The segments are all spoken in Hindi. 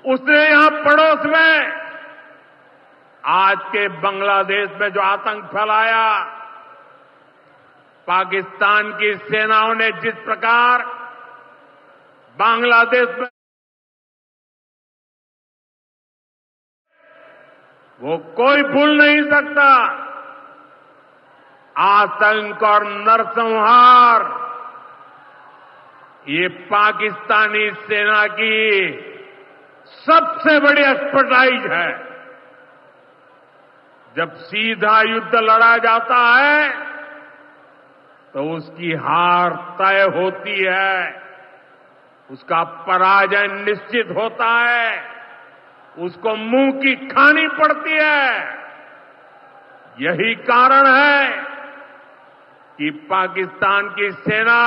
उसने यहां पड़ोस में आज के बांग्लादेश में जो आतंक फैलाया, पाकिस्तान की सेनाओं ने जिस प्रकार बांग्लादेश में वो कोई भूल नहीं सकता। आतंक और नरसंहार ये पाकिस्तानी सेना की सबसे बड़ी एक्सपर्टाइज है। जब सीधा युद्ध लड़ा जाता है तो उसकी हार तय होती है, उसका पराजय निश्चित होता है, उसको मुंह की खानी पड़ती है। यही कारण है कि पाकिस्तान की सेना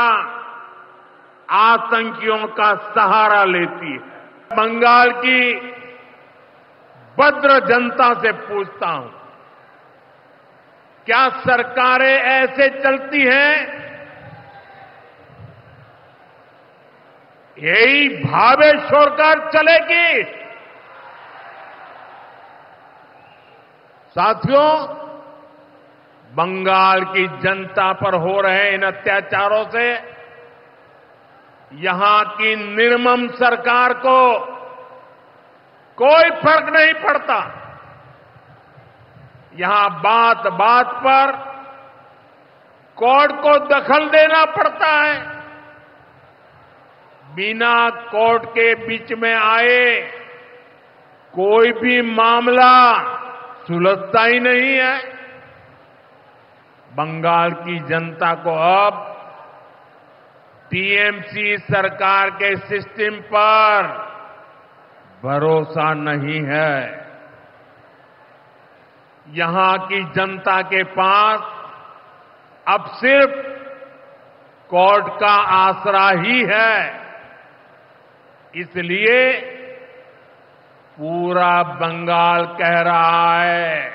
आतंकियों का सहारा लेती है। बंगाल की भद्र जनता से पूछता हूं, क्या सरकारें ऐसे चलती हैं? यही भावे सरकार चलेगी? साथियों, बंगाल की जनता पर हो रहे इन अत्याचारों से यहां की निर्मम सरकार को कोई फर्क नहीं पड़ता। यहां बात बात पर कोर्ट को दखल देना पड़ता है। बिना कोर्ट के बीच में आए कोई भी मामला सुलझता ही नहीं है। बंगाल की जनता को अब टीएमसी सरकार के सिस्टम पर भरोसा नहीं है। यहां की जनता के पास अब सिर्फ कोर्ट का आसरा ही है। इसलिए पूरा बंगाल कह रहा है,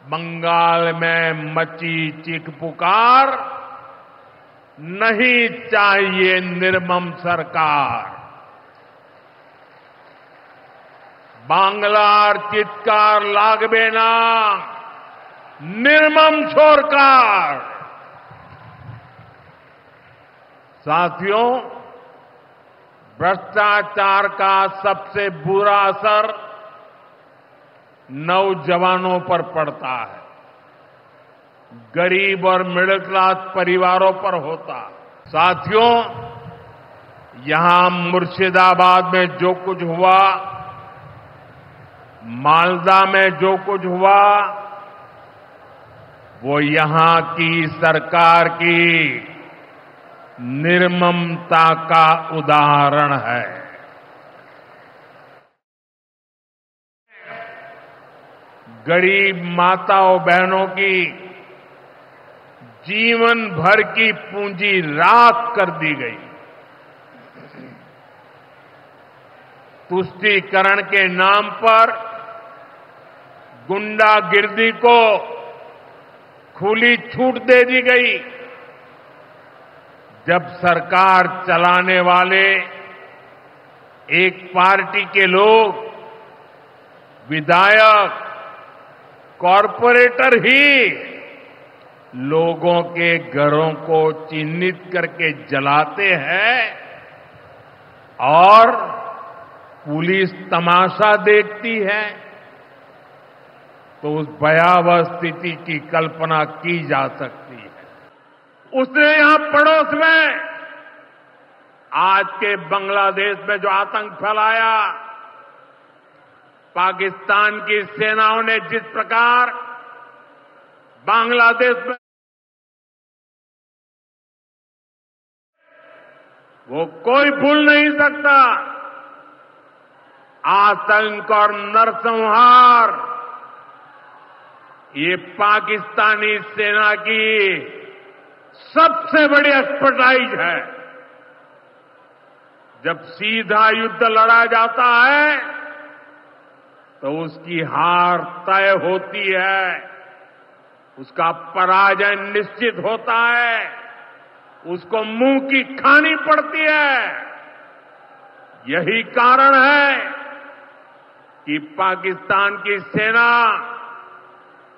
बंगाल में मची चीख पुकार, नहीं चाहिए निर्मम सरकार। बांग्लार चित्कार लागबे ना, निर्मम सरकार। साथियों, भ्रष्टाचार का सबसे बुरा असर नौजवानों पर पड़ता है, गरीब और मिडिल क्लास परिवारों पर होता है। साथियों, यहां मुर्शिदाबाद में जो कुछ हुआ, मालदा में जो कुछ हुआ, वो यहां की सरकार की निर्ममता का उदाहरण है। गरीब माताओं बहनों की जीवन भर की पूंजी राख कर दी गई। तुष्टीकरण के नाम पर गुंडागिर्दी को खुली छूट दे दी गई। जब सरकार चलाने वाले एक पार्टी के लोग, विधायक, कॉरपोरेटर ही लोगों के घरों को चिन्हित करके जलाते हैं और पुलिस तमाशा देखती है, तो उस भयावह स्थिति की कल्पना की जा सकती है। उसने यहां पड़ोस में आज के बांग्लादेश में जो आतंक फैलाया, पाकिस्तान की सेनाओं ने जिस प्रकार बांग्लादेश में वो कोई भूल नहीं सकता। आतंक और नरसंहार ये पाकिस्तानी सेना की सबसे बड़ी एक्सपर्टाइज है। जब सीधा युद्ध लड़ा जाता है तो उसकी हार तय होती है, उसका पराजय निश्चित होता है, उसको मुंह की खानी पड़ती है। यही कारण है कि पाकिस्तान की सेना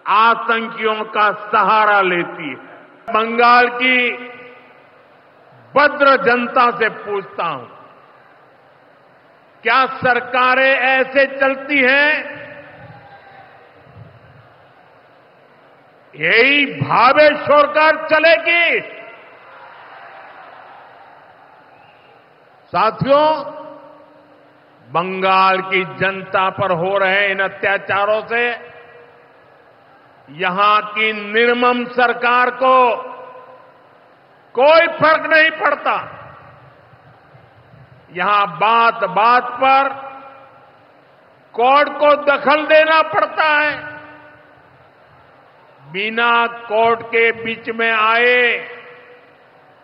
आतंकियों का सहारा लेती है। बंगाल की भद्र जनता से पूछता हूं, क्या सरकारें ऐसे चलती हैं? यही भावे छोड़कर चलेगी? साथियों, बंगाल की जनता पर हो रहे इन अत्याचारों से यहां की निर्मम सरकार को कोई फर्क नहीं पड़ता। यहां बात बात पर कोर्ट को दखल देना पड़ता है। बिना कोर्ट के बीच में आए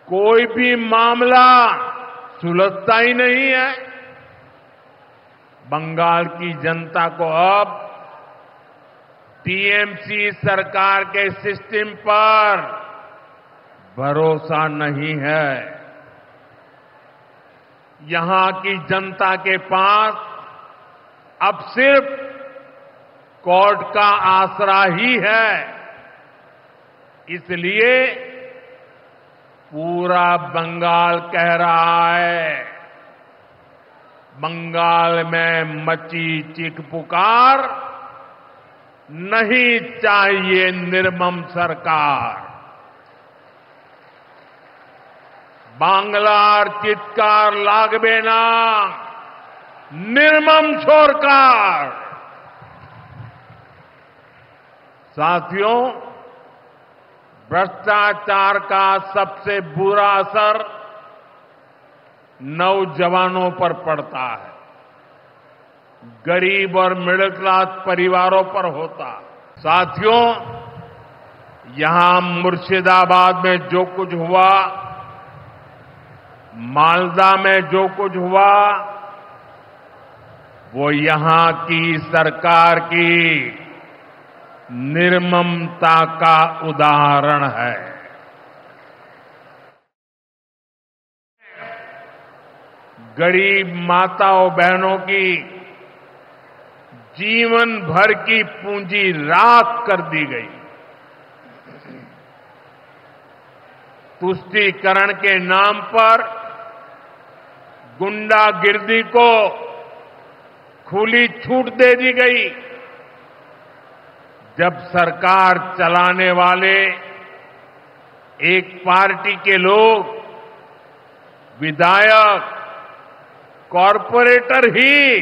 कोई भी मामला सुलझता ही नहीं है। बंगाल की जनता को अब टीएमसी सरकार के सिस्टम पर भरोसा नहीं है। यहां की जनता के पास अब सिर्फ कोर्ट का आसरा ही है। इसलिए पूरा बंगाल कह रहा है, बंगाल में मची चीख पुकार, नहीं चाहिए निर्मम सरकार। बांग्लार चित्कार लागबे ना, निर्मम सरकार। साथियों, भ्रष्टाचार का सबसे बुरा असर नौजवानों पर पड़ता है, गरीब और मिडिल क्लास परिवारों पर होता है। साथियों, यहां मुर्शिदाबाद में जो कुछ हुआ, मालदा में जो कुछ हुआ, वो यहां की सरकार की निर्ममता का उदाहरण है। गरीब माताओं बहनों की जीवन भर की पूंजी राख कर दी गई। तुष्टीकरण के नाम पर गुंडागिर्दी को खुली छूट दे दी गई। जब सरकार चलाने वाले एक पार्टी के लोग, विधायक, कॉरपोरेटर ही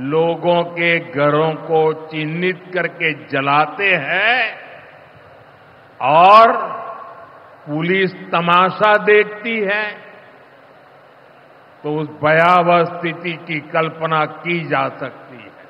लोगों के घरों को चिन्हित करके जलाते हैं और पुलिस तमाशा देखती है, तो उस भयावह स्थिति की कल्पना की जा सकती है।